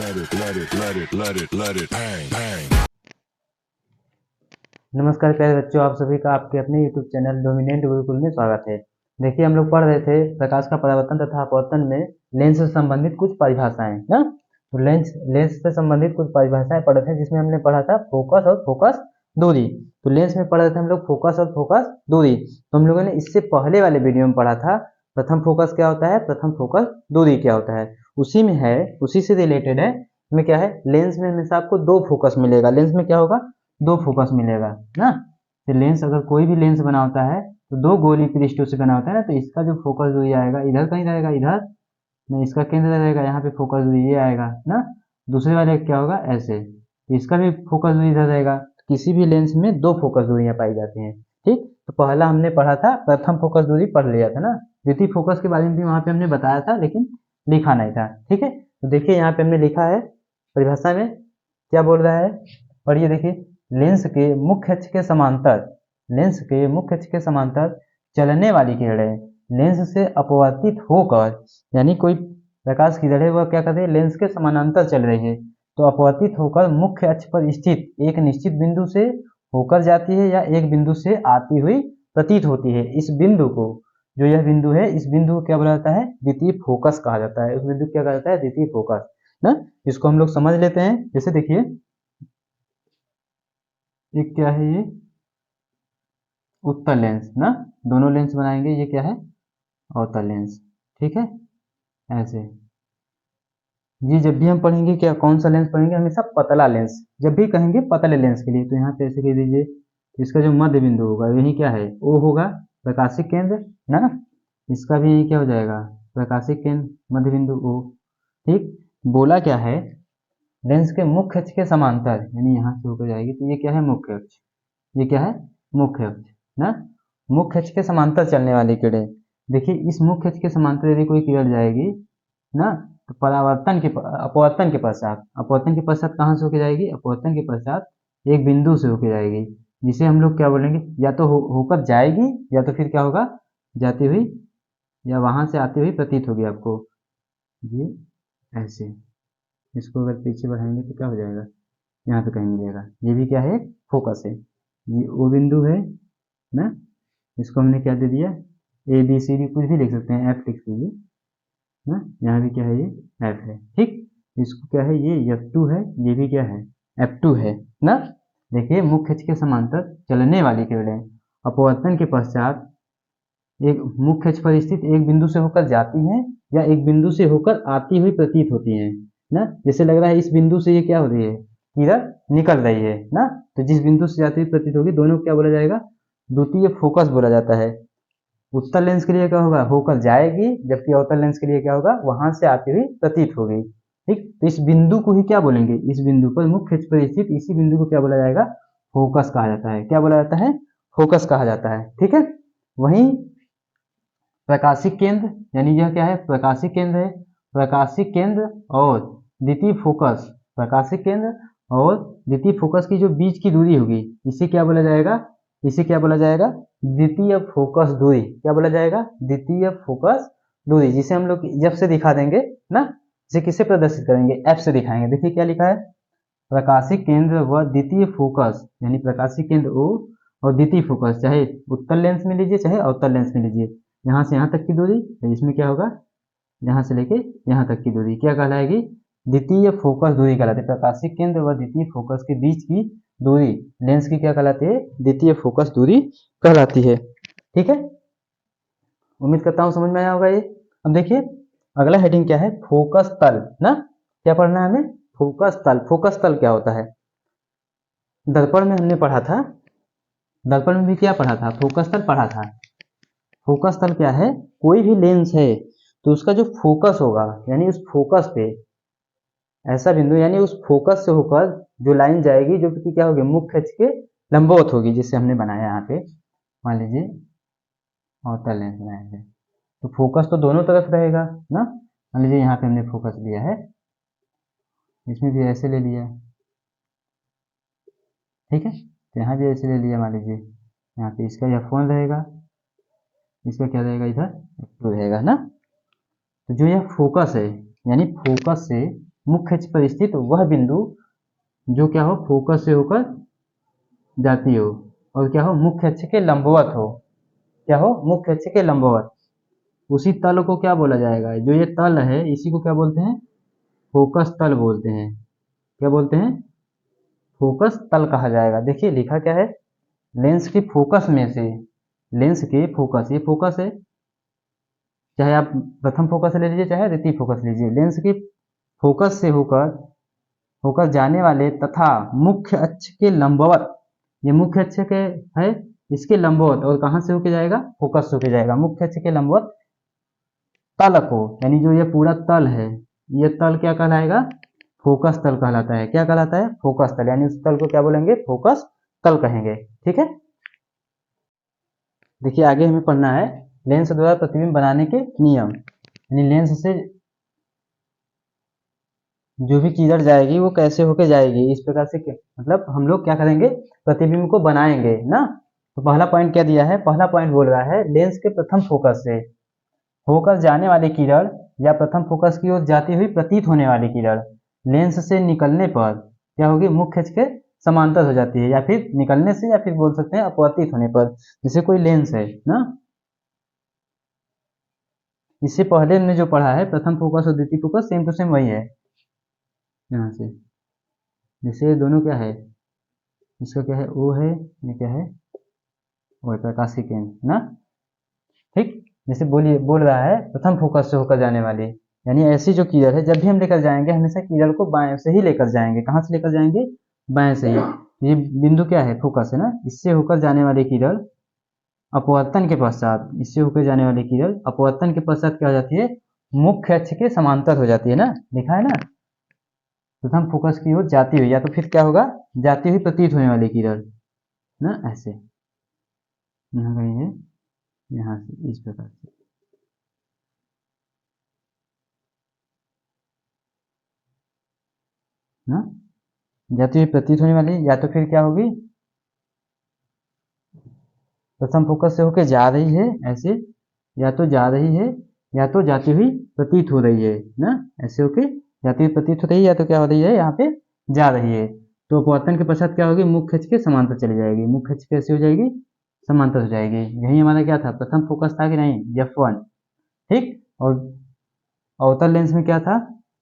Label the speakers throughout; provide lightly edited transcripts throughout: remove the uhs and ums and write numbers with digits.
Speaker 1: नमस्कार प्यारे बच्चों, आप सभी का आपके अपने YouTube चैनल डोमिनेंट गुरुकुल में स्वागत है। देखिए, हम लोग पढ़ रहे थे प्रकाश का परावर्तन तथा अपवर्तन में लेंस से संबंधित कुछ परिभाषाएं ना। तो लेंस से संबंधित कुछ परिभाषाएं पढ़े थे, जिसमें हमने पढ़ा था फोकस और फोकस दूरी। तो लेंस में पढ़ रहे थे हम लोग फोकस और फोकस दूरी। तो हम लोगों ने इससे पहले वाले वीडियो में पढ़ा था प्रथम फोकस क्या होता है, प्रथम फोकस दूरी क्या होता है। उसी में है, उसी से रिलेटेड है। में क्या है, लेंस में हमेशा आपको दो फोकस मिलेगा। लेंस में क्या होगा, दो फोकस मिलेगा ना। तो लेंस, अगर कोई भी लेंस बना होता है तो दो गोली पृष्ठों से बना होता है ना। तो इसका जो फोकस दूरी आएगा इधर कहीं रहेगा, इधर ना, इसका केंद्र रहेगा यहाँ पे, फोकस दूरी ये आएगा ना। दूसरे वाले क्या होगा, ऐसे, तो इसका भी फोकस दूरी इधर रहेगा। किसी भी लेंस में दो फोकस दूरियां पाई जाती हैं। ठीक, तो पहला हमने पढ़ा था प्रथम फोकस दूरी, पढ़ लिया था ना। द्वितीय फोकस के बारे में भी वहां पे हमने बताया था, लेकिन लिखा नहीं था। ठीक है, तो देखिए यहाँ पे हमने लिखा है परिभाषा में क्या बोल रहा है, पढ़िए। देखिए, लेंस के मुख्य अक्ष के समांतर, लेंस के मुख्य अक्ष के समांतर चलने वाली किरणें लेंस से अपवर्तित होकर, यानी कोई प्रकाश की किरण है वह क्या कर रही है, लेंस के समानांतर चल रही है, तो अपवर्तित होकर मुख्य अक्ष पर स्थित एक निश्चित बिंदु से होकर जाती है या एक बिंदु से आती हुई प्रतीत होती है। इस बिंदु को, जो यह बिंदु है, इस बिंदु को क्या बोला जाता है, द्वितीय फोकस कहा जाता है। उस बिंदु को क्या कहा जाता है, द्वितीय फोकस ना। इसको हम लोग समझ लेते हैं। जैसे देखिए, ये क्या है, ये उत्तल लेंस ना, दोनों लेंस बनाएंगे, ये क्या है, अवतल लेंस। ठीक है, ऐसे। ये जब भी हम पढ़ेंगे क्या, कौन सा लेंस पढ़ेंगे, हमेशा पतला लेंस जब भी कहेंगे पतले लेंस के लिए। तो यहाँ पे ऐसे कह दीजिए, इसका जो मध्य बिंदु होगा यही क्या है, ओ होगा, प्रकाशिक केंद्र ना। इसका भी यही क्या हो जाएगा, प्रकाशिक केंद्र, मध्य बिंदु ओ। ठीक, बोला क्या है, लेंस के मुख्य अक्ष के समांतर, यानी यहाँ से होकर जाएगी, तो ये क्या है, मुख्य अक्ष। ये क्या है, मुख्य अक्ष ना। मुख्य अक्ष के समांतर चलने वाली किरणें, देखिए इस मुख्य अक्ष के समांतर यदि कोई किरण जाएगी ना, तो परावर्तन के अपवर्तन के पश्चात, अपवर्तन के पश्चात कहाँ से होकर जाएगी, अपवर्तन के पश्चात एक बिंदु से होकर जाएगी, जिसे हम लोग क्या बोलेंगे, या तो होकर जाएगी, या तो फिर क्या होगा, जाती हुई, या वहां से आती हुई प्रतीत होगी आपको। ये ऐसे, इसको अगर पीछे बढ़ाएंगे तो क्या हो जाएगा, यहाँ पे कहीं मिलेगा। ये भी क्या है, फोकस है। ये ओ बिंदु है ना, इसको हमने क्या दे दिया, ए बी सी डी, कुछ भी लिख सकते हैं, एफ लिख दीजिए ना। यहाँ भी क्या है, ये एफ है। ठीक, इसको क्या है, ये F2 है, ये भी क्या है, F2 है ना। देखिए, मुख्य अक्ष के समांतर चलने वाली किरणें अपवर्तन के पश्चात एक मुख्य अक्ष पर स्थित एक बिंदु से होकर जाती हैं या एक बिंदु से होकर आती हुई प्रतीत होती हैं ना। जैसे लग रहा है इस बिंदु से ये क्या हो रही है, किरण निकल रही है ना। तो जिस बिंदु से जाती हुई प्रतीत होगी, दोनों को क्या बोला जाएगा, द्वितीय फोकस बोला जाता है। उत्तल लेंस के लिए क्या होगा, होकर जाएगी, जबकि अवतल लेंस के लिए क्या होगा, वहां से आती हुई प्रतीत होगी। ठीक, तो इस बिंदु को ही क्या बोलेंगे, इस बिंदु पर मुख्य अक्ष पर स्थित इसी बिंदु को क्या बोला जाएगा, फोकस कहा जाता है। क्या बोला जाता है, फोकस कहा जाता है। ठीक है, वहीं प्रकाशिक केंद्र, यानी यह क्या है, प्रकाशिक केंद्र है। प्रकाशिक केंद्र और द्वितीय फोकस, प्रकाशिक केंद्र और द्वितीय फोकस की जो बीच की दूरी होगी, इसे क्या बोला जाएगा, इसे क्या बोला जाएगा, द्वितीय फोकस दूरी। क्या बोला जाएगा, द्वितीय फोकस दूरी, जिसे हम लोग एफ से दिखा देंगे ना। इसे किससे प्रदर्शित करेंगे, एफ से दिखाएंगे। देखिए क्या लिखा है, प्रकाशिक केंद्र व द्वितीय फोकस, यानी प्रकाशिक केंद्र ओ और द्वितीय फोकस, चाहे उत्तल लेंस में लीजिए चाहे अवतल लेंस में लीजिए, यहाँ से यहाँ तक की दूरी, तो इसमें क्या होगा, यहाँ से लेके यहाँ तक की दूरी क्या कहलाएगी, द्वितीय फोकस दूरी कहलाती है। प्रकाशिक केंद्र व द्वितीय फोकस के बीच की दूरी लेंस की क्या कहलाती है, द्वितीय फोकस दूरी कहलाती है। ठीक है, उम्मीद करता हूँ समझ में आया होगा ये। अब देखिए, अगला हेडिंग क्या है, फोकस तल ना। क्या पढ़ना है हमें, फोकस तल। फोकस तल क्या होता है, दर्पण में हमने पढ़ा था, दर्पण में भी क्या पढ़ा था, फोकस तल पढ़ा था। फोकस तल क्या है, कोई भी लेंस है तो उसका जो फोकस होगा, यानी उस फोकस पे ऐसा बिंदु, यानी उस फोकस से होकर जो लाइन जाएगी, जो कि क्या होगी, मुख्य अक्ष के लंबवत होगी, जिसे हमने बनाया यहाँ पे, मान लीजिए अवतल लेंस बनाएंगे, तो फोकस तो दोनों तरफ रहेगा ना। मान लीजिए यहाँ पे हमने फोकस लिया है, इसमें भी ऐसे ले लिया, ठीक है, तो यहाँ भी ऐसे ले लिया। मान लीजिए यहाँ पे इसका F1 रहेगा, इसका क्या रहेगा, इधर F2 रहेगा ना। तो जो यह फोकस है, यानी फोकस से मुख्य अक्ष पर स्थित वह बिंदु जो क्या हो, फोकस से होकर जाती हो और क्या हो, मुख्य अक्ष के लंबवत हो। क्या हो, मुख्य अक्ष के लंबवत। उसी तल को क्या बोला जाएगा, जो ये तल है इसी को क्या बोलते हैं, फोकस तल बोलते हैं। क्या बोलते हैं, फोकस तल कहा जाएगा। देखिए लिखा क्या है, लेंस की फोकस में से, लेंस के फोकस, ये फोकस है, चाहे आप प्रथम फोकस ले लीजिए चाहे द्वितीय फोकस लीजिए, लेंस की फोकस से होकर होकर जाने वाले तथा मुख्य अक्ष के लंबवत, ये मुख्य अक्ष के है, इसके लंबवत, और कहां से होके जाएगा, फोकस से होके जाएगा मुख्य अक्ष के लंबवत तल को, यानी जो ये पूरा तल है, ये तल क्या कहलाएगा, फोकस तल कहलाता है। क्या कहलाता है, फोकस तल, यानी उस तल को क्या बोलेंगे, फोकस तल कहेंगे। ठीक है, देखिए आगे हमें पढ़ना है लेंस द्वारा प्रतिबिंब बनाने के नियम, यानी लेंस से जो भी किरण जाएगी वो कैसे होके जाएगी, इस प्रकार से मतलब हम लोग क्या करेंगे, प्रतिबिंब को बनाएंगे ना। तो पहला पॉइंट क्या दिया है, पहला पॉइंट बोल रहा है लेंस के प्रथम फोकस से होकर जाने वाली किरण या प्रथम फोकस की ओर जाती हुई प्रतीत होने वाली किरण लेंस से निकलने पर क्या होगी, मुख्य अक्ष के समांतर हो जाती है, या फिर निकलने से, या फिर बोल सकते हैं अपवर्तित होने पर। जैसे कोई लेंस है ना, इससे पहले हमने जो पढ़ा है प्रथम फोकस और द्वितीय फोकस सेम टू सेम वही है। यहाँ से जैसे दोनों क्या है, इसका क्या है, ओ है, ये क्या है, वो प्रकाशिक केंद्र ना। ठीक, जैसे बोलिए बोल रहा है प्रथम फोकस से होकर जाने वाली, यानी ऐसी जो किरण है जब भी हम लेकर जाएंगे हमेशा किरण को बाएं से ही लेकर जाएंगे। कहाँ से लेकर जाएंगे, बाएं से ही। ये बिंदु क्या है, फोकस है ना, इससे होकर जाने वाली किरण अपवर्तन के पश्चात, इससे होकर जाने वाली किरण अपवर्तन के पश्चात क्या हो जाती है, मुख्य अक्ष के समांतर हो जाती है ना, लिखा है ना, प्रथम फोकस की ओर जाती हुई, या तो फिर क्या होगा, जाती हुई प्रतीत होने वाली किरण ना, ऐसे यहाँ कहीं है, यहाँ से इस प्रकार से ना, जाती हुई प्रतीत होने वाली, या तो फिर क्या होगी, प्रथम फोकस से होकर जा रही है ऐसे, या तो जा रही है, या तो जाती हुई प्रतीत हो रही है ना, ऐसे होके जाती हुई प्रतीत हो रही है, या तो क्या हो रही है, यहाँ पे जा रही है। तो अपवर्तन के पश्चात क्या होगी, मुख्य अक्ष के समांतर चली जाएगी। मुख्य अक्ष कैसे हो जाएगी, समांतर हो जाएगी। यही हमारा क्या था, प्रथम फोकस था कि नहीं, F1। ठीक, और अवतल लेंस में क्या था,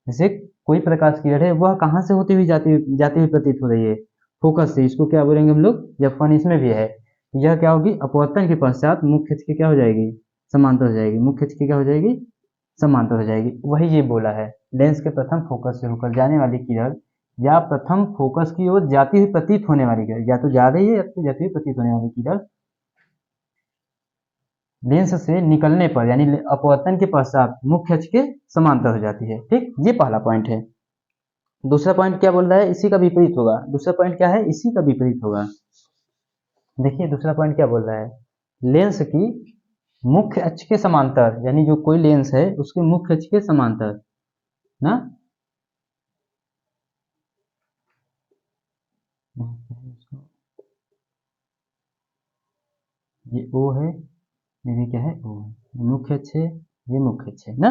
Speaker 1: जैसे कोई प्रकाश किरण है वह कहाँ से होती हुई जाती हुई प्रतीत हो रही है, फोकस से, इसको क्या बोलेंगे हम लोग, F1 इसमें भी है। यह क्या होगी, अपवर्तन के पश्चात मुख्य अक्ष की क्या हो जाएगी, समांतर हो जाएगी। मुख्य अक्ष की क्या हो जाएगी, समांतर हो जाएगी। वही ये बोला है, लेंस के प्रथम फोकस से होकर जाने वाली किरण या प्रथम फोकस की ओर जाती हुई प्रतीत होने वाली किरण, या तो जा रही है या तो जाती हुई प्रतीत होने वाली किरण लेंस से निकलने पर, यानी अपवर्तन के पश्चात मुख्य अक्ष के समांतर हो जाती है। ठीक, ये पहला पॉइंट है। दूसरा पॉइंट क्या बोल रहा है, इसी का विपरीत होगा। दूसरा पॉइंट क्या है, इसी का विपरीत होगा। देखिए दूसरा पॉइंट क्या बोल रहा है, लेंस की मुख्य अक्ष के समांतर, यानी जो कोई लेंस है उसके मुख्य अक्ष के समांतर ना, ये O है, ये भी क्या है, O है, मुख्य अक्ष है, ये मुख्य अक्ष है ना।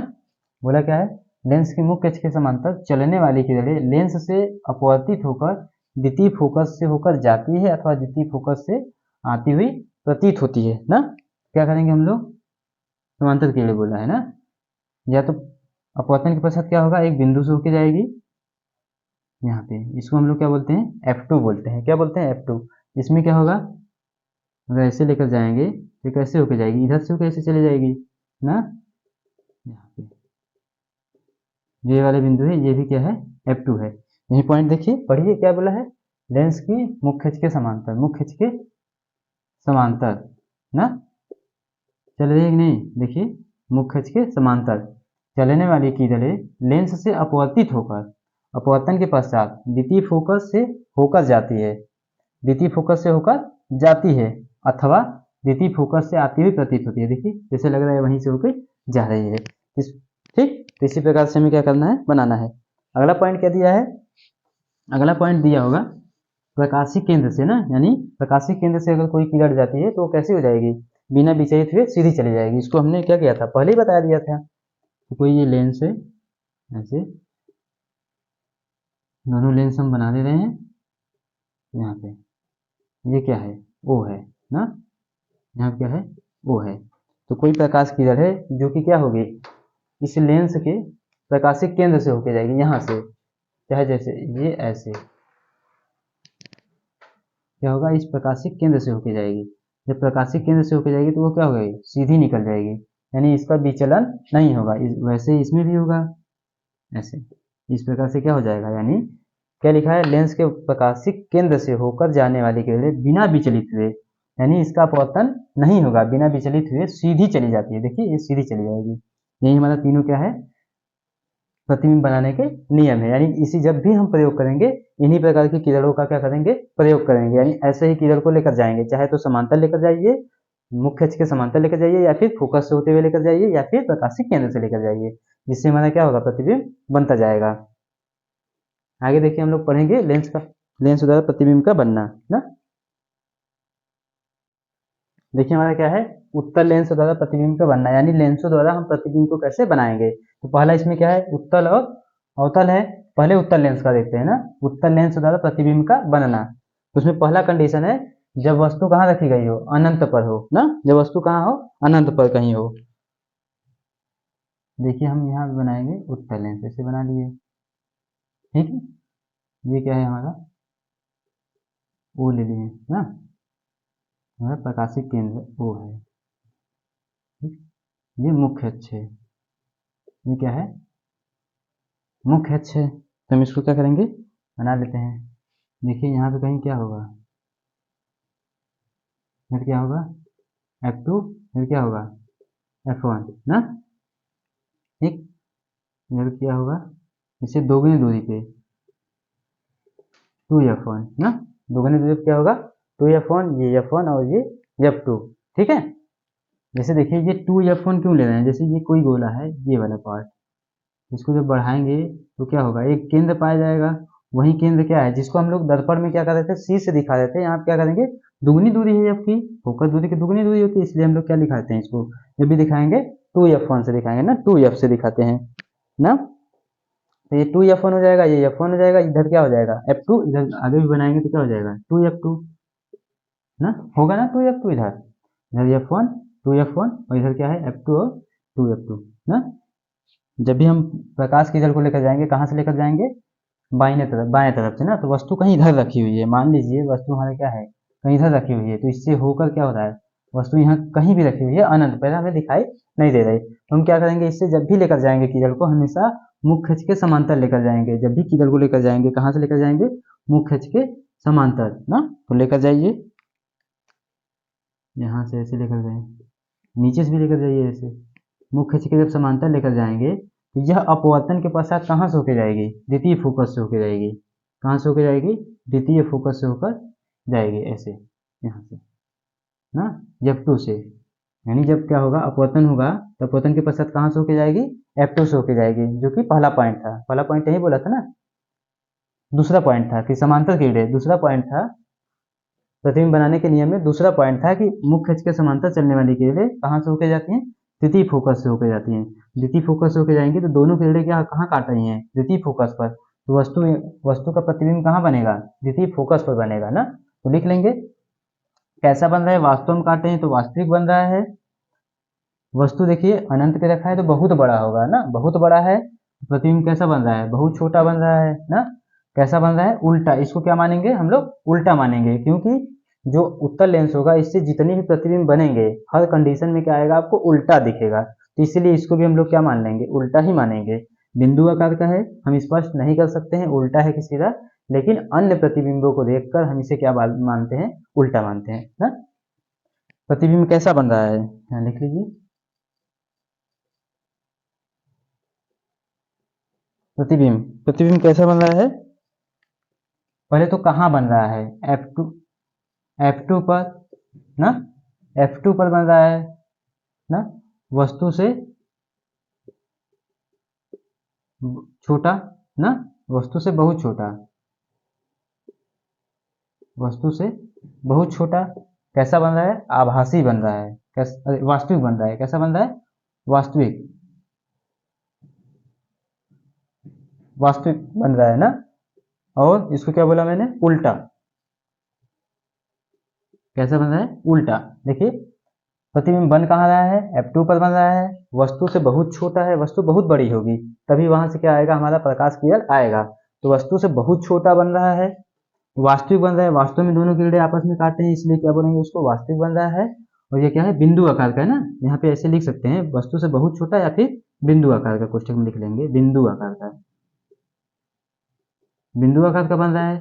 Speaker 1: बोला क्या है, लेंस की मुख्य अक्ष के समांतर चलने वाली किरणें लेंस से अपवर्तित होकर द्वितीय फोकस से होकर जाती है अथवा द्वितीय फोकस से आती हुई प्रतीत होती है ना। क्या करेंगे हम लोग, समांतर किरणें बोला है ना, या तो अपवर्तन के पश्चात क्या होगा, एक बिंदु से होकर जाएगी यहाँ पे, इसको हम लोग क्या बोलते हैं, F2 बोलते हैं। क्या बोलते हैं, F2। इसमें क्या होगा, अगर ऐसे लेकर जाएंगे तो कैसे होके जाएगी, इधर से कैसे चले जाएगी ना, यहाँ पे ये वाले बिंदु है, ये भी क्या है, F2 है। यही पॉइंट देखिए, पढ़िए क्या बोला है, लेंस की मुख्य अक्ष के समांतर, मुख्य अक्ष के समांतर ना, चल रही है कि नहीं, देखिए मुख्य अक्ष के समांतर चलने वाली किरणें लेंस से अपवर्तित होकर अपवर्तन के पश्चात द्वितीय फोकस से होकर जाती है, द्वितीय फोकस से होकर जाती है अथवा द्वितीय फोकस से आती हुई प्रतीत होती है। देखिए जैसे लग रहा है वहीं से होकर जा रही है। ठीक, तो इसी प्रकार से हमें क्या करना है, बनाना है। अगला पॉइंट क्या दिया है, अगला पॉइंट दिया होगा प्रकाशिक केंद्र से ना, यानी प्रकाशिक केंद्र से अगर कोई किरण जाती है तो वो कैसे हो जाएगी, बिना विचलित हुए सीधी चली जाएगी। इसको हमने क्या किया था, पहले ही बता दिया था। तो कोई ये लेंस है ऐसे, दोनों लेंस हम बना दे रहे हैं यहाँ पे। ये क्या है, ओ है ना, यहाँ पे क्या है, ओ है। तो कोई प्रकाश किरण है जो कि क्या होगी, इस लेंस के प्रकाशिक केंद्र से होके जाएगी, यहाँ से, चाहे जैसे ये ऐसे क्या होगा, इस प्रकाशिक केंद्र से होके जाएगी। जब प्रकाशिक केंद्र से होके जाएगी तो वो क्या हो जाएगी, सीधी निकल जाएगी, यानी इसका विचलन नहीं होगा। वैसे ही इसमें भी होगा, ऐसे इस प्रकार से क्या हो जाएगा, यानी क्या लिखा है, लेंस के प्रकाशिक केंद्र से होकर जाने वाली किरणें बिना विचलित हुए, यानी इसका अपवर्तन नहीं होगा, बिना विचलित हुए सीधी चली जाती है। देखिए ये सीधी चली जाएगी। यही हमारा तीनों क्या है, प्रतिबिंब बनाने के नियम है। यानी इसी जब भी हम प्रयोग करेंगे इन्हीं प्रकार की किरणों का क्या करेंगे, प्रयोग करेंगे। यानी ऐसे ही किरण को लेकर जाएंगे, चाहे तो समांतर लेकर जाइए, मुख्य अक्ष के समांतर लेकर जाइए, या फिर फोकस से होते हुए लेकर जाइए, या फिर प्रकाशिक केंद्र से लेकर जाइए, जिससे हमारा क्या होगा, प्रतिबिंब बनता जाएगा। आगे देखिए हम लोग पढ़ेंगे लेंस द्वारा प्रतिबिंब का बनना ना। देखिए हमारा क्या है, उत्तल लेंस द्वारा प्रतिबिंब का बनना, यानी लेंसों द्वारा हम प्रतिबिंब को कैसे बनाएंगे। तो पहला इसमें क्या है, उत्तल और अवतल है। पहले उत्तल लेंस का देखते हैं ना, उत्तल लेंस द्वारा प्रतिबिंब का बनना। तो उसमें पहला कंडीशन है, जब वस्तु कहाँ रखी गई हो, अनंत पर हो ना, जब वस्तु कहाँ हो, अनंत पर कहीं हो। देखिए हम यहाँ बनाएंगे उत्तल लेंस, ऐसे बना लिए, ठीक है। ये क्या है हमारा, ओ ले लिए ना, हमारा प्रकाशिक केंद्र ओ है, ठीक? ये मुख्य अक्ष है, ये क्या है, मुख्य अक्ष है। तो हम इसको क्या करेंगे, बना लेते हैं। देखिए यहाँ पे कहीं क्या होगा, फिर क्या होगा F2, फिर क्या होगा F1 ना, ठीक। फिर क्या होगा, इससे दोगुनी दूरी पे 2F1 ना, दोगुनी दूरी पे क्या होगा 2F1, ये F1 और ये F2, ठीक है। जैसे देखिए ये 2F1 क्यों ले रहे हैं, जैसे ये कोई गोला है, ये वाला पार्ट, इसको जब बढ़ाएंगे तो क्या होगा, एक केंद्र पाया जाएगा। वही केंद्र क्या है, जिसको हम लोग दर्पण में क्या कर रहे थे, सी से दिखा रहे थे, यहाँ क्या करेंगे, दुगनी दूरी है, जबकि फोकस दूरी की दुगनी दूरी होती है, इसलिए हम लोग क्या दिखाते हैं इसको, जब भी दिखाएंगे 2F1 से दिखाएंगे ना, 2F से दिखाते हैं ना। तो ये 2F1 हो जाएगा, ये F1 हो जाएगा, इधर क्या हो जाएगा F2, इधर आगे भी बनाएंगे तो क्या हो जाएगा 2F2 ना, होगा ना 2F2, इधर F1 2F1 और इधर क्या है F2 और 2F2 ना। जब भी हम प्रकाश की जल को लेकर जाएंगे, कहाँ से लेकर जाएंगे, बाएं तरफ से ना। तो वस्तु कहीं इधर रखी हुई है, मान लीजिए वस्तु हमारे क्या है, कहीं इधर रखी हुई है, तो इससे होकर क्या हो रहा है, वस्तु यहाँ कहीं भी रखी हुई है, अनंत पहले हमें दिखाई नहीं दे रही, तो हम क्या करेंगे, इससे जब भी लेकर जाएंगे कीजल को, हमेशा मुख्य अक्ष के समांतर लेकर जाएंगे। जब भी कीजल को लेकर जाएंगे, कहाँ से लेकर जाएंगे, मुख्य अक्ष के समांतर ना। तो लेकर जाइए, यहाँ से ऐसे लेकर गए, नीचे से भी लेकर जाइए ऐसे, मुख्य अक्ष के जब समांतर लेकर जाएंगे तो यह अपवर्तन के पश्चात कहाँ से होकर जाएगी, द्वितीय फोकस से होकर जाएगी। कहाँ से होकर जाएगी, द्वितीय फोकस से होकर जाएगी, ऐसे यहाँ से ना, F2 से। यानी जब क्या होगा, अपवर्तन होगा, तो अपवर्तन के पश्चात कहाँ से होकर जाएगी, F2 से होकर जाएगी, जो कि पहला पॉइंट था। पहला पॉइंट यही बोला था ना, दूसरा पॉइंट था कि समांतर किरणें, दूसरा पॉइंट था प्रतिबिंब बनाने के नियम में, दूसरा पॉइंट था कि मुख्य अक्ष के समांतर चलने वाली किरणें कहाँ से होकर जाती हैं, द्वितीय फोकस से होकर जाती हैं। द्वितीय फोकस से होकर जाएंगी तो दोनों किरणें क्या कहाँ काट रही हैं, द्वितीय फोकस पर। तो वस्तु का प्रतिबिंब कहाँ बनेगा, द्वितीय फोकस पर बनेगा ना। तो लिख लेंगे कैसा बन रहा है, वास्तव में काटे हैं तो वास्तविक बन रहा है। वस्तु देखिए अनंत पे रखा है तो बहुत बड़ा होगा ना, बहुत बड़ा है। प्रतिबिंब कैसा बन रहा है, बहुत छोटा बन रहा है ना। कैसा बन रहा है, उल्टा। इसको क्या मानेंगे हम लोग, उल्टा मानेंगे, क्योंकि जो उत्तल लेंस होगा इससे जितने भी प्रतिबिंब बनेंगे हर कंडीशन में क्या आएगा, आपको उल्टा दिखेगा। तो इसलिए इसको भी हम लोग क्या मान लेंगे, उल्टा ही मानेंगे। बिंदु आकार का है, हम स्पष्ट नहीं कर सकते हैं उल्टा है कि सीधा, लेकिन अन्य प्रतिबिंबों को देखकर हम इसे क्या मानते हैं, उल्टा मानते हैं ना। प्रतिबिंब कैसा बन रहा है, यहाँ लिख लीजिए, प्रतिबिंब कैसा बन रहा है। पहले तो कहाँ बन रहा है, F2 पर ना, F2 पर बन रहा है ना, वस्तु से छोटा ना, वस्तु से बहुत छोटा, वस्तु से बहुत छोटा। कैसा बन रहा है, आभासी बन रहा है, कैसा, वास्तविक बन रहा है। कैसा बन रहा है, वास्तविक, वास्तविक बन रहा है ना। और इसको क्या बोला मैंने, उल्टा। कैसा बन रहा है, उल्टा। देखिए प्रतिबिंब बन कहाँ रहा है, F2 पर बन रहा है, वस्तु से बहुत छोटा है, वस्तु बहुत बड़ी होगी तभी वहां से क्या आएगा, हमारा प्रकाश किरण आएगा। तो वस्तु से बहुत छोटा बन रहा है, वास्तविक बन रहा है, वास्तव में दोनों किरणें आपस में काटते हैं इसलिए क्या बोलेंगे उसको, वास्तविक बन रहा है। और ये क्या है, बिंदु आकार का है ना, यहाँ पे ऐसे लिख सकते हैं, वस्तु से बहुत छोटा या फिर बिंदु आकार का, कोष्ठक में लिख लेंगे बिंदु आकार का। बिंदु आकार का बन रहा है,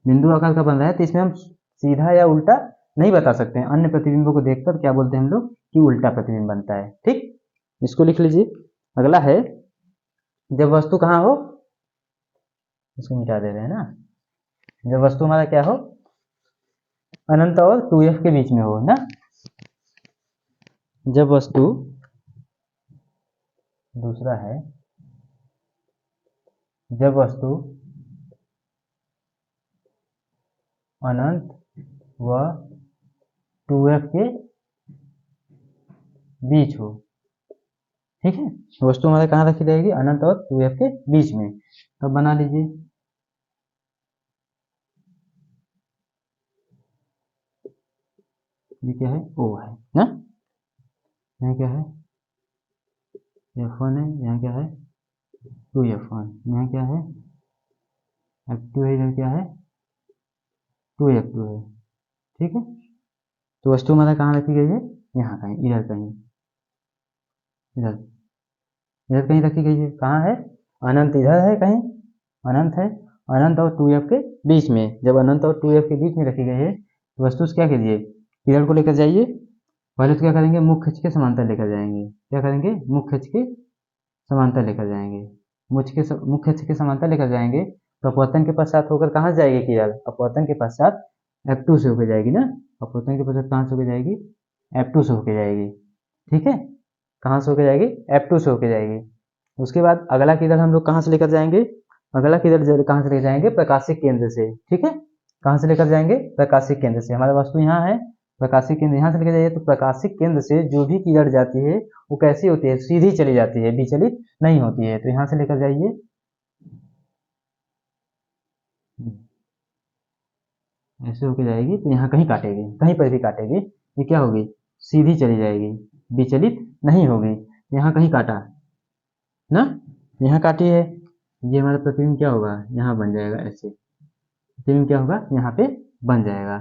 Speaker 1: बिंदु आकार का बन रहा है, तो इसमें हम सीधा या उल्टा नहीं बता सकते हैं। अन्य प्रतिबिंबों को देखकर क्या बोलते हैं हम लोग कि उल्टा प्रतिबिंब बनता है। ठीक, इसको लिख लीजिए। अगला है, जब वस्तु कहाँ हो, इसको मिटा दे रहे हैं ना, जब वस्तु हमारा क्या हो, अनंत और 2f के बीच में हो ना, जब वस्तु, दूसरा है जब वस्तु अनंत व 2f के बीच हो। ठीक है, वस्तु हमारे कहाँ रखी जाएगी, अनंत और 2f के बीच में। तब बना लीजिए, ये क्या है, O है ना, यहाँ क्या है, F1 है, यहाँ क्या है 2f1, यहाँ क्या है F2 है, इधर क्या है 2f2 है। ठीक है, तो वस्तु हमारा कहाँ रखी गई है, यहाँ कहीं, इधर कहीं, इधर इधर कहीं रखी गई है। कहाँ है, अनंत इधर है कहीं, अनंत है, अनंत और 2f के बीच में। जब अनंत और 2f के बीच में रखी गई है तो वस्तु से क्या कीजिए, किरण को लेकर जाइए, पहले तो क्या करेंगे, मुख्य अक्ष के समांतर लेकर जाएंगे। क्या करेंगे, मुख्य अक्ष के समांतर लेकर जाएंगे, मुख्य अक्ष के समांतर लेकर जाएंगे तो अपवर्तन के पश्चात होकर कहाँ से जाएगी किरण, अपवर्तन के पश्चात F2 से होकर जाएगी ना, अपवर्तन के पश्चात कहाँ से होकर जाएगी, F2 से होकर जाएगी। ठीक है, कहाँ से होकर जाएगी, F2 से होकर जाएगी। उसके बाद अगला किरण हम लोग कहाँ से लेकर जाएंगे, अगला किरण कहाँ से लेकर जाएंगे, प्रकाशिक केंद्र से। ठीक है, कहाँ से लेकर जाएंगे, प्रकाशिक केंद्र से। हमारा वस्तु यहाँ है, प्रकाशिक केंद्र यहाँ से लेकर जाइए, तो प्रकाशिक केंद्र से जो भी किरण जाती है वो कैसी होती है, सीधी चली जाती है, विचलित नहीं होती है। तो यहाँ से लेकर जाइए, ऐसे होकर जाएगी तो यहाँ कहीं काटेगी, कहीं पर भी काटेगी, ये क्या होगी, सीधी चली जाएगी, विचलित नहीं होगी। यहाँ कहीं काटा ना, यहाँ काटी है, ये हमारा प्रतिबिंब क्या होगा, यहाँ बन जाएगा, ऐसे प्रतिबिंब क्या होगा, यहाँ पे बन जाएगा।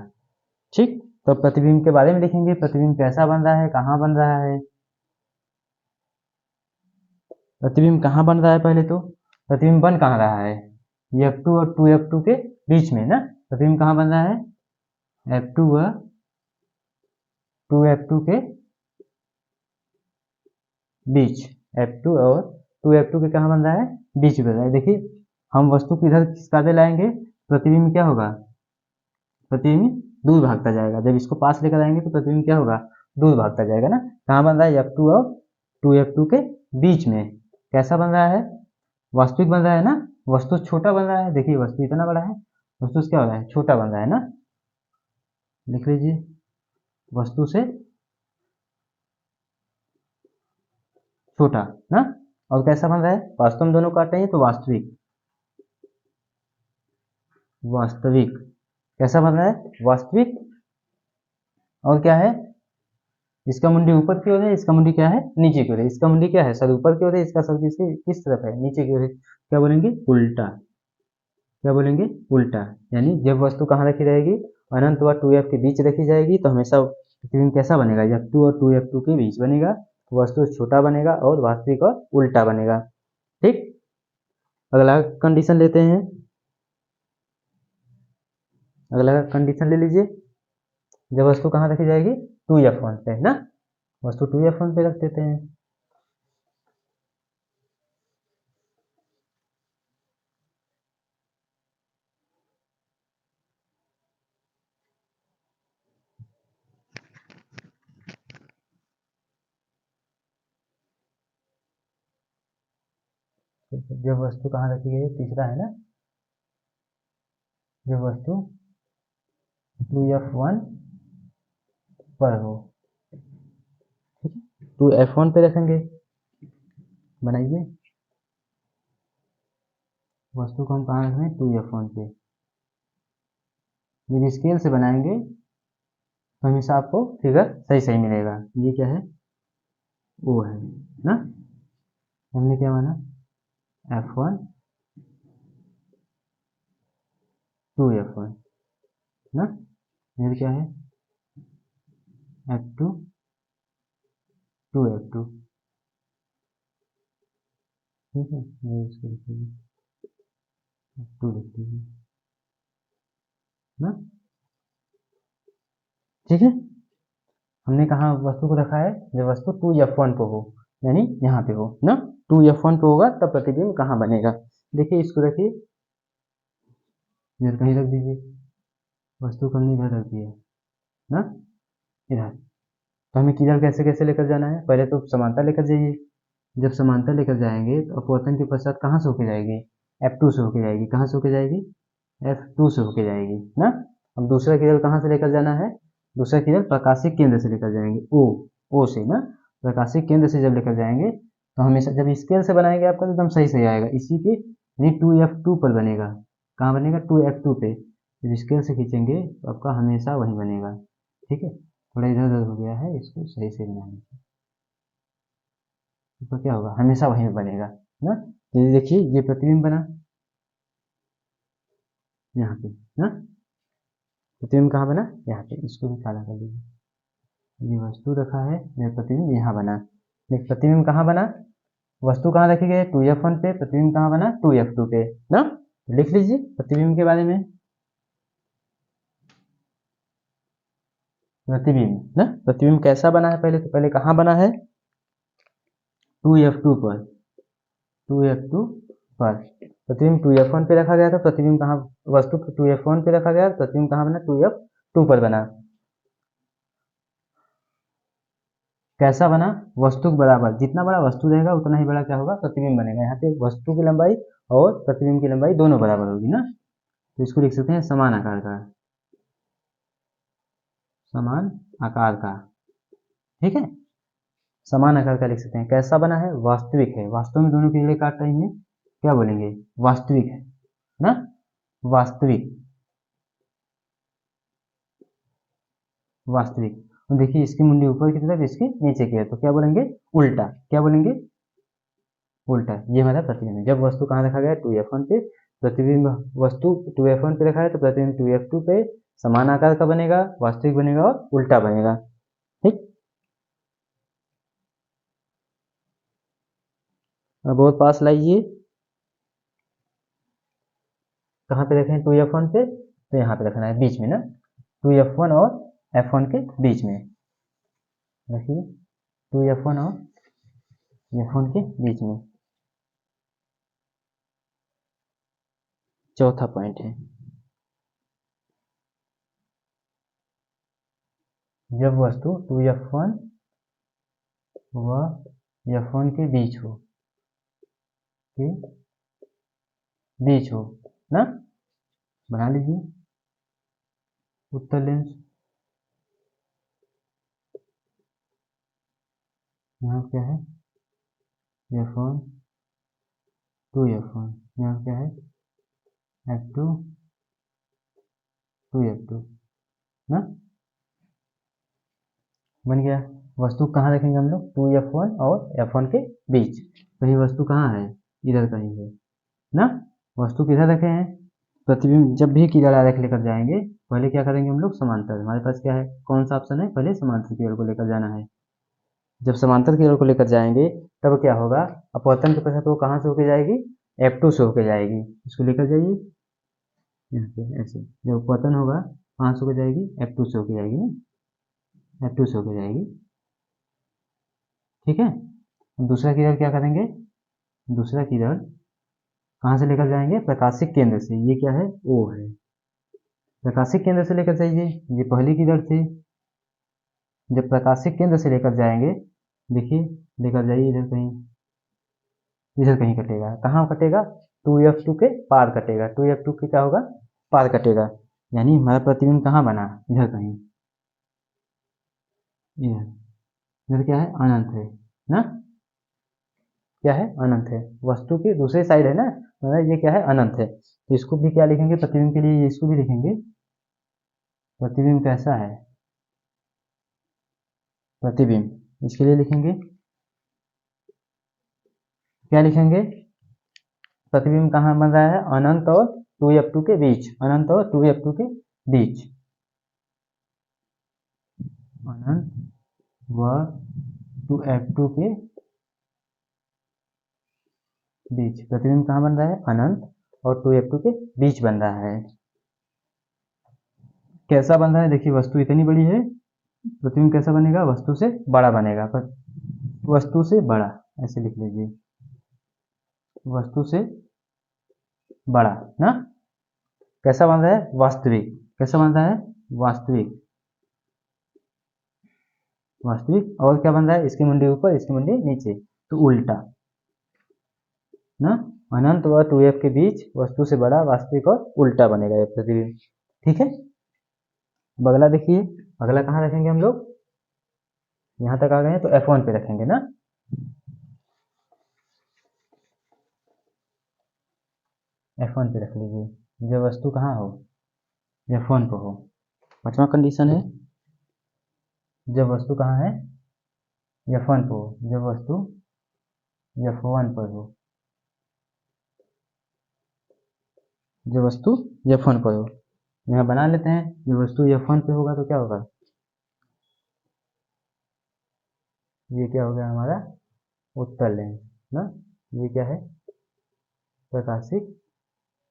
Speaker 1: ठीक, तो प्रतिबिंब के बारे में लिखेंगे, प्रतिबिंब कैसा बन रहा है, कहाँ बन रहा है, प्रतिबिंब कहाँ बन रहा है, पहले तो प्रतिबिंब बन कहाँ रहा है, F2 और 2f2 के बीच में ना, प्रतिबिंब कहाँ बन रहा है, F2 व 2f2 के बीच, F2 और 2f2 के कहाँ बन रहा है, बीच में बन रहा है। देखिए हम वस्तु को इधर खिसकाते लाएंगे, प्रतिबिंब क्या होगा, प्रतिबिंब दूर भागता जाएगा। जब इसको पास लेकर आएंगे तो प्रतिबिंब क्या होगा, दूर भागता जाएगा ना। कहाँ बन रहा है, F2 और 2f2 के बीच में। कैसा बन रहा है, वास्तविक बन रहा है ना, वस्तु छोटा बन रहा है। देखिए वस्तु इतना बड़ा है, वस्तु से क्या हो रहा है, छोटा बन रहा है ना, लिख लीजिए, वस्तु से छोटा ना। और कैसा बन रहा है, वास्तव में दोनों काटे हैं तो वास्तविक, वास्तविक कैसा बन रहा है, वास्तविक। और क्या है, इसका मुंडी ऊपर की ओर है, इसका मुंडी क्या है, नीचे की ओर है। इसका मुंडी क्या है, सर ऊपर की ओर है, इसका सर किस तरफ है, नीचे की ओर है। क्या बोलेंगे, उल्टा। क्या बोलेंगे, उल्टा। यानी जब वस्तु कहाँ रखी रहेगी, अनंत व 2f के बीच रखी जाएगी तो हमेशा प्रतिबिंब कैसा बनेगा, F2 और 2f2 के बीच बनेगा, तो वस्तु छोटा बनेगा और वास्तविक और उल्टा बनेगा। ठीक, अगला कंडीशन लेते हैं, अगला कंडीशन ले लीजिए, जब वस्तु कहाँ रखी जाएगी, 2f1 पे ना, वस्तु 2f1 पे रख देते हैं। जब वस्तु कहाँ रखी गई, तीसरा है ना, जब वस्तु 2f1 पर हो, ठीक है, 2f1 पे रखेंगे। बनाइए, वस्तु को हम कहाँ रखें, 2f1 पे। जब स्केल से बनाएंगे तो हमेशा आपको फिगर सही सही मिलेगा। ये क्या है, ओ है ना। हमने क्या माना, f1 2f1 ना, ये क्या है, f2 2f2। ठीक है, ये इसको लिखेंगे f2 लिख दीजिए ना। ठीक है, हमने कहा वस्तु को रखा है, जब वस्तु 2f1 पे हो, यानी यहाँ पे हो ना, 2f1 पे होगा तब प्रतिबिंब कहाँ बनेगा। देखिए इसको रखिए, इधर कहीं रख दीजिए, वस्तु को हमने इधर रख दिया ना, इधर। तो हमें किधर कैसे कैसे लेकर जाना है, पहले तो समानता लेकर जाइए। जब समानता लेकर जाएंगे तो अपवर्तन के पश्चात कहाँ से होके जाएगी, f2 से होके जाएगी। कहाँ से होके जाएगी, f2 से होके जाएगी ना। अब दूसरा किरण कहाँ से लेकर जाना है, दूसरा किरण प्रकाशिक केंद्र से लेकर जाएंगे, ओ से ना। प्रकाशिक केंद्र से जब लेकर जाएंगे तो हमेशा जब स्केल से बनाएंगे आपका तो एकदम सही सही आएगा, इसी के यानी 2f2 पर बनेगा। कहाँ बनेगा, 2f2 पे। जब स्केल से खींचेंगे तो आपका हमेशा वही बनेगा। ठीक है, थोड़ा इधर उधर हो गया है, इसको सही से बनाएंगे तो क्या होगा, हमेशा वही बनेगा ना। ये देखिए ये प्रतिबिंब बना यहाँ पे ना, प्रतिबिंब कहाँ बना, यहाँ पे। इसको भी काला कर दीजिए। ये वस्तु रखा है, यह प्रतिबिंब यहाँ बना। देख प्रतिबिंब कहाँ बना, वस्तु कहाँ रखी गई, 2f1 पे, प्रतिबिंब कहाँ बना, 2f2 पे ना। लिख लीजिए प्रतिबिंब के बारे में, प्रतिबिंब ना, प्रतिबिंब कैसा बना है, पहले तो पहले कहाँ बना है, 2f2 पर, 2f2 पर। प्रतिबिंब 2f1 पे रखा गया था, प्रतिबिंब कहाँ, वस्तु 2f1 पे रखा गया, प्रतिबिंब कहाँ बना, 2f2 पर बना। कैसा बना, वस्तु के बराबर, जितना बड़ा वस्तु रहेगा उतना ही बड़ा क्या होगा, प्रतिबिंब बनेगा। यहाँ पे वस्तु की लंबाई और प्रतिबिंब की लंबाई दोनों बराबर होगी ना, तो इसको लिख सकते हैं समान आकार का, समान आकार का। ठीक है, समान आकार का लिख सकते हैं। कैसा बना है, वास्तविक है, वास्तव में दोनों के लिए काट रही है, क्या बोलेंगे, वास्तविक है ना, वास्तविक, वास्तविक। और देखिए इसकी मुंडी ऊपर की तरफ, इसकी नीचे की है, तो क्या बोलेंगे, उल्टा। क्या बोलेंगे, उल्टा। ये हमारा प्रतिबिंब है। जब वस्तु कहाँ रखा गया है, 2f1 पे, प्रतिबिंब वस्तु 2f1 पे रखा है तो प्रतिबिंब 2f2 पे समान आकार का बनेगा, वास्तविक बनेगा और उल्टा बनेगा। ठीक, अब और पास लाइए, कहाँ पे रखें, 2f1 पे, तो यहाँ पे रखना है बीच में ना, 2f1 और f1 के बीच में रखिए, 2f1 और f1 के बीच में। चौथा पॉइंट है, जब वस्तु 2f1 व f1 के बीच हो, के बीच हो ना, बना लीजिए उत्तर लेंस। यहाँ क्या है, f1 2f1, यहाँ क्या है, f2 2f2 ना, बन गया। वस्तु कहाँ रखेंगे हम लोग, 2f1 और f1 के बीच, तो ये वस्तु कहाँ है, इधर कहीं है ना। वस्तु किधर रखे हैं, प्रतिबिंब जब भी किधर आरेख लेकर जाएंगे पहले क्या करेंगे हम लोग, समांतर। हमारे पास क्या है, कौन सा ऑप्शन है, पहले समांतर की ओर को लेकर जाना है। जब समांतर की ओर को लेकर जाएंगे तब क्या होगा, अपवर्तन के पश्चात वो कहाँ से होके जाएगी, f2 से होके जाएगी। इसको लेकर जाइए यहाँ पे ऐसे, जब अपवर्तन होगा कहाँ से होके जाएगी, f2 से होके जाएगी ना, f2 से होके जाएगी। ठीक है, दूसरा किरण क्या करेंगे, दूसरा किरण कहाँ से लेकर जाएंगे, प्रकाशिक केंद्र से। ये क्या है, O है, प्रकाशिक केंद्र से लेकर जाइए। ये पहली किरण थी, जब प्रकाशिक केंद्र से लेकर जाएंगे, देखिए लेकर जाइए इधर कहीं, इधर कहीं कटेगा, कहाँ कटेगा, 2f2 के पार कटेगा, 2f2 के क्या होगा, पार कटेगा। यानी हमारा प्रतिबिंब कहाँ बना, इधर कहीं, इधर, इधर क्या है, अनंत है ना। क्या है, अनंत है। वस्तु की दूसरी साइड है ना, मतलब ये क्या है, अनंत है। तो इसको भी क्या लिखेंगे, प्रतिबिंब के लिए इसको भी लिखेंगे, प्रतिबिंब कैसा है, प्रतिबिंब। इसके लिए लिखेंगे, क्या लिखेंगे, प्रतिबिंब कहाँ बन रहा है, अनंत और 2f2 के बीच, अनंत और 2f2 के बीच, अनंत व 2f2 के बीच। प्रतिबिंब कहाँ बन रहा है, अनंत और 2f2 के बीच बन रहा है। कैसा बन रहा है, देखिए वस्तु इतनी बड़ी है, प्रतिबिंब कैसा बनेगा, वस्तु से बड़ा बनेगा, पर वस्तु से बड़ा, ऐसे लिख लीजिए, वस्तु से बड़ा ना। कैसा बन रहा है, वास्तविक। कैसा बन रहा है, वास्तविक, वास्तविक। और क्या बन रहा है, इसकी मुंडी ऊपर, इसकी मुंडी नीचे, तो उल्टा ना। अनंत व 2f के बीच, वस्तु से बड़ा, वास्तविक और उल्टा बनेगा ये प्रतिबिंब। ठीक है, अब अगला देखिए, अगला कहाँ रखेंगे हम लोग, यहां तक आ गए हैं तो F1 पे रखेंगे ना। F1 पे रख लीजिए, जब वस्तु कहाँ हो, F1 पे हो। पांचवा कंडीशन है, जब वस्तु कहाँ है, F1 पे हो, जब वस्तु F1 पर हो, जब वस्तु F1 पर हो। यहाँ बना लेते हैं, जब वस्तु F1 पे होगा तो क्या होगा, ये क्या हो गया हमारा, उत्तल लेंस ना। ये क्या है, प्रकाशिक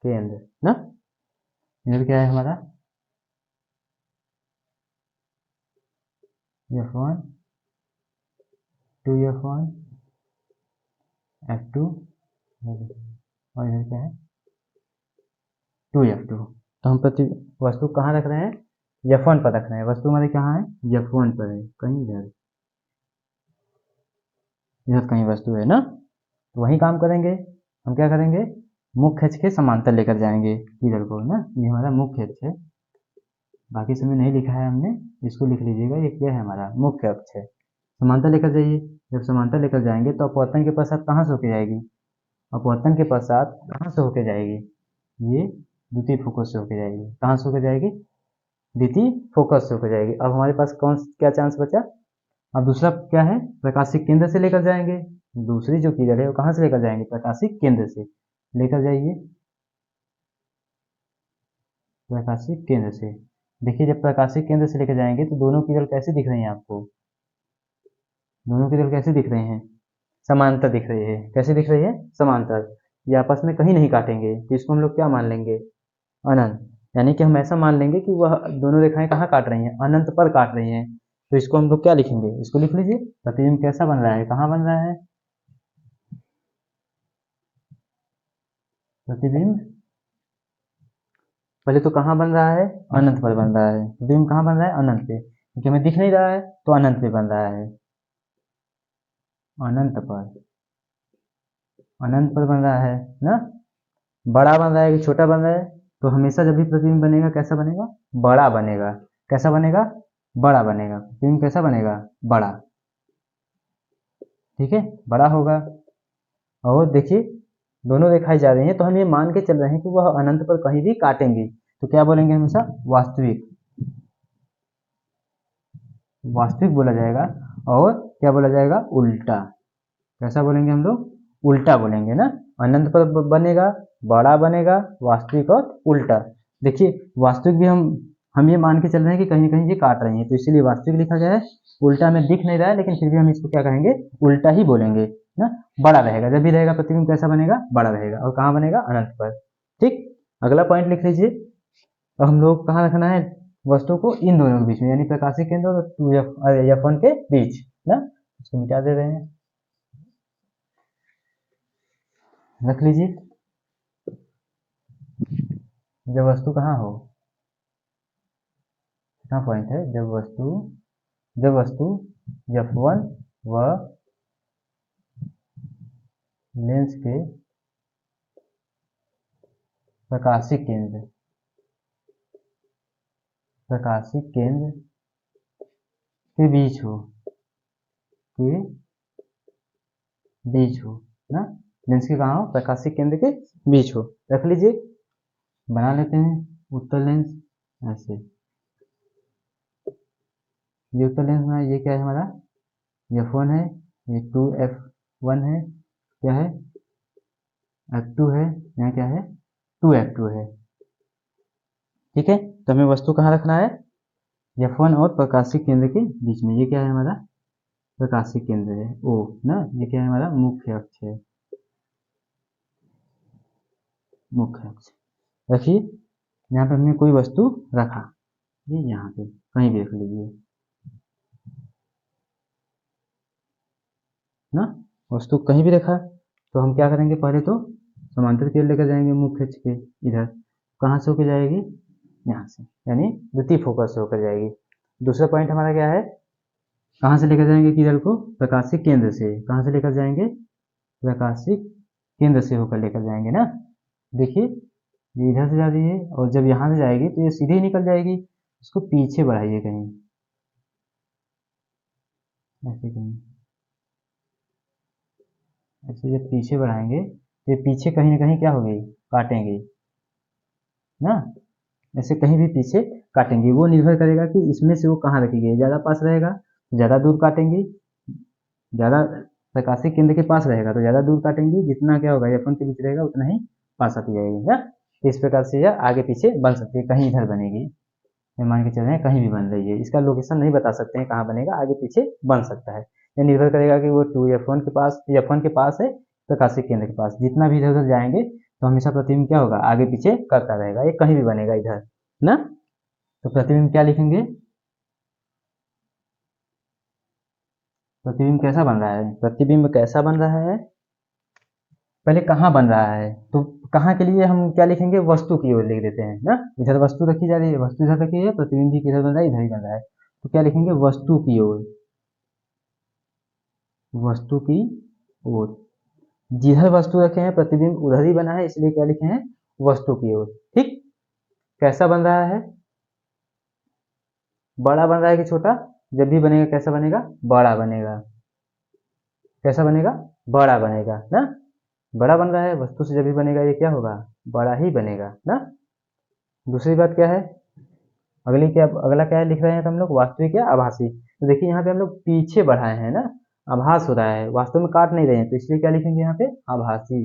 Speaker 1: केंद्र ना। ये क्या है हमारा, F1 2f1 f2 और इधर क्या है, 2f2। तो हम प्रति वस्तु कहाँ रख रहे हैं, F1 पर रख रहे हैं। वस्तु हमारे कहाँ है, F1 पर है, कहीं इधर, इधर कहीं वस्तु है ना। तो वही काम करेंगे, हम क्या करेंगे, मुख्य अक्ष के समांतर लेकर जाएंगे इधर को ना। ये हमारा मुख्य अक्ष है, बाकी समय नहीं लिखा है हमने, इसको लिख लीजिएगा, ये क्या है हमारा मुख्य अक्ष है। समांतर लेकर जाइए, जब समांतर लेकर जाएंगे तो अपवर्तन के पश्चात कहाँ से होके जाएगी, अपवर्तन के पश्चात कहाँ से होके जाएगी, ये द्वितीय फोकस से होके जाएगी। कहाँ से होके जाएगी, द्वितीय फोकस से होकर जाएगी। अब हमारे पास कौन क्या चांस बचा, अब दूसरा क्या है, प्रकाशिक केंद्र से लेकर जाएंगे। दूसरी जो किरण है वो कहाँ से लेकर जाएंगे, प्रकाशिक केंद्र से लेकर जाइए, प्रकाशिक केंद्र से। देखिए जब प्रकाशिक केंद्र से लेकर जाएंगे तो दोनों किरण कैसे दिख रही हैं आपको, दोनों किरण कैसे दिख रहे हैं, समांतर दिख रही है। कैसे दिख रही है, समांतर। ये आपस में कहीं नहीं काटेंगे, तो इसको हम लोग क्या मान लेंगे, अनंत। यानी कि हम ऐसा मान लेंगे कि वह दोनों रेखाएं कहाँ काट रही हैं, अनंत पर काट रही हैं। तो इसको हम लोग क्या लिखेंगे, इसको लिख लीजिए, प्रतिबिंब कैसा बन रहा है, कहाँ बन रहा है, प्रतिबिंब पहले तो कहाँ बन रहा है, अनंत पर बन रहा है। प्रतिबिंब कहाँ बन रहा है, अनंत पे, क्योंकि हमें दिख नहीं रहा है तो अनंत पे बन रहा है, अनंत पर, अनंत पर बन रहा है ना। बड़ा बन रहा है कि छोटा बन रहा है, तो हमेशा जब भी प्रतिबिंब बनेगा कैसा बनेगा, बड़ा बनेगा। कैसा बनेगा, बड़ा बनेगा। प्रतिबिंब कैसा बनेगा, बड़ा। ठीक है, बड़ा होगा। और देखिए दोनों रेखाएं जा रही हैं, तो हम ये मान के चल रहे हैं कि वह अनंत पर कहीं भी काटेंगी। तो क्या बोलेंगे हमेशा, वास्तविक, वास्तविक बोला जाएगा। और क्या बोला जाएगा, उल्टा। कैसा बोलेंगे हम लोग, उल्टा बोलेंगे ना। अनंत पर बनेगा, बड़ा बनेगा, वास्तविक और उल्टा। देखिए वास्तविक भी हम ये मान के चल रहे हैं कि कहीं कहीं ये काट रही है, तो इसीलिए वास्तविक लिखा गया है। उल्टा में दिख नहीं रहा है, लेकिन फिर भी हम इसको क्या कहेंगे, उल्टा ही बोलेंगे ना। बड़ा रहेगा, जब भी रहेगा प्रतिबिंब कैसा बनेगा, बड़ा रहेगा। और कहाँ बनेगा, अनंत पर। ठीक, अगला पॉइंट लिख लीजिए। तो हम लोग कहाँ रखना है, वस्तु को इन दोनों के बीच में, यानी प्रकाशिक केंद्र और 2f1 के बीच ना। इसको मिटा दे रहे हैं, रख लीजिए। जब वस्तु कहाँ हो, कितना पॉइंट है, जब वस्तु F1 व लेंस के प्रकाशिक केंद्र के बीच हो, के बीच हो ना, लेंस के कहाँ हो, प्रकाशिक केंद्र के बीच हो। रख लीजिए, बना लेते हैं उत्तल लेंस ऐसे। ये उत्तल लेंस में ये क्या है हमारा, F1 है, ये 2F1 है, क्या है F2 है, यहाँ क्या है 2F2 है। ठीक है, तो हमें वस्तु कहाँ रखना है, F1 और प्रकाशिक केंद्र के बीच में। ये क्या है हमारा प्रकाशिक केंद्र है O ना, ये क्या है हमारा मुख्य अक्ष है, मुख्य अक्ष। रखिए, यहाँ पे हमने कोई वस्तु रखा, ये यहाँ पे कहीं भी रख लीजिए ना, वस्तु कहीं भी रखा। तो हम क्या करेंगे, पहले तो समांतर किरण लेकर जाएंगे मुख्य अक्ष के इधर, कहाँ से होकर जाएगी, यहाँ से, यानी द्वितीय फोकस से होकर जाएगी। दूसरा पॉइंट हमारा क्या है, कहाँ से लेकर जाएंगे किरण को, प्रकाशिक केंद्र से। कहाँ से लेकर जाएंगे, प्रकाशिक केंद्र से होकर लेकर जाएंगे ना। देखिए, ये इधर से जा रही है और जब यहाँ से जाएगी तो ये सीधे ही निकल जाएगी। इसको पीछे बढ़ाइए कहीं, ऐसे कहीं, ऐसे जब पीछे बढ़ाएंगे ये पीछे कहीं ना कहीं क्या होगी, काटेंगे ना, ऐसे कहीं भी पीछे काटेंगे। वो निर्भर करेगा कि इसमें से वो कहाँ रखेगी, ज़्यादा पास रहेगा तो ज़्यादा दूर काटेंगे, ज़्यादा प्रकाशिक केंद्र के पास रहेगा तो ज़्यादा दूर काटेंगे। जितना क्या होगा F1 के बीच रहेगा उतना ही पास आती जाएगी ना। इस प्रकार से यह आगे पीछे बन सकती है, कहीं इधर बनेगी, मान के चल रहे हैं कहीं भी बन रही है। इसका लोकेशन नहीं बता सकते हैं कहाँ बनेगा, आगे पीछे बन सकता है। यह निर्भर करेगा कि वो 2F1 के पास, F1 के पास है, प्रकाशिक केंद्र के पास। जितना भी इधर उधर जाएंगे तो हमेशा प्रतिबिंब क्या होगा, आगे पीछे करता रहेगा, ये कहीं भी बनेगा इधर ना। तो प्रतिबिंब क्या लिखेंगे, प्रतिबिंब कैसा बन रहा है, प्रतिबिंब कैसा बन रहा है, पहले कहाँ बन रहा है, तो कहाँ के लिए हम क्या लिखेंगे, वस्तु की ओर लिख देते हैं ना। इधर वस्तु रखी जा रही है, वस्तु इधर रखी है, प्रतिबिंब भी किधर बन रहा है, इधर ही बन रहा है। तो क्या लिखेंगे, वस्तु की ओर, वस्तु की ओर। जिधर वस्तु रखे हैं प्रतिबिंब उधर ही बना है, इसलिए क्या लिखे हैं, वस्तु की ओर। ठीक, कैसा बन रहा है, बड़ा बन रहा है कि छोटा, जब भी बनेगा कैसा बनेगा, बड़ा बनेगा। कैसा बनेगा, बड़ा बनेगा ना, बड़ा बन रहा है, वस्तु से जब भी बनेगा ये क्या होगा, बड़ा ही बनेगा ना। दूसरी बात क्या है, अगला क्या है लिख रहे हैं तो हम लोग, वास्तविक या आभासी। तो देखिए यहाँ पे हम लोग पीछे बढ़ाए हैं ना, आभास हो रहा है, वास्तव में काट नहीं रहे हैं, तो इसलिए क्या लिखेंगे यहाँ पे, आभासी।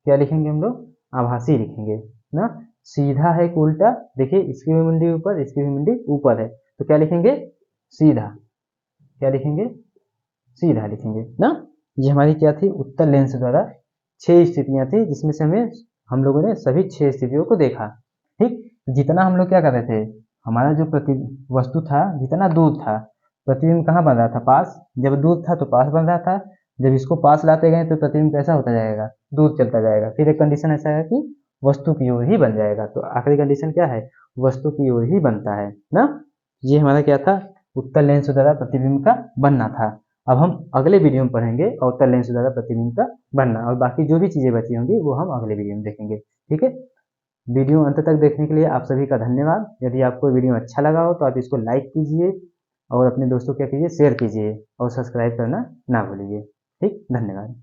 Speaker 1: क्या लिखेंगे हम लोग, आभासी लिखेंगे ना। सीधा है कि उल्टा, देखिए इसकी भी मुंडी ऊपर, इसकी भी मुंडी ऊपर है, तो क्या लिखेंगे, सीधा। क्या लिखेंगे, सीधा लिखेंगे ना। ये हमारी क्या थी, उत्तल लेंस द्वारा 6 स्थितियां थी, जिसमें से हम लोगों ने सभी 6 स्थितियों को देखा। ठीक, जितना हम लोग क्या कर रहे थे, हमारा जो प्रति वस्तु था जितना दूर था, प्रतिबिंब कहाँ बन रहा था, पास। जब दूर था तो पास बन रहा था, जब इसको पास लाते गए तो प्रतिबिंब कैसा होता जाएगा, दूर चलता जाएगा। फिर एक कंडीशन ऐसा है कि वस्तु की ओर ही बन जाएगा। तो आखिरी कंडीशन क्या है, वस्तु की ओर ही बनता है ना। ये हमारा क्या था, उत्तल लेंस द्वारा प्रतिबिंब का बनना था। अब हम अगले वीडियो में पढ़ेंगे अवतल लेंस द्वारा प्रतिबिंब का बनना, और बाकी जो भी चीजें बची होंगी वो हम अगले वीडियो में देखेंगे। ठीक है, वीडियो अंत तक देखने के लिए आप सभी का धन्यवाद। यदि आपको वीडियो अच्छा लगा हो तो आप इसको लाइक कीजिए और अपने दोस्तों क्या कीजिए, शेयर कीजिए और सब्सक्राइब करना ना भूलिए। ठीक, धन्यवाद।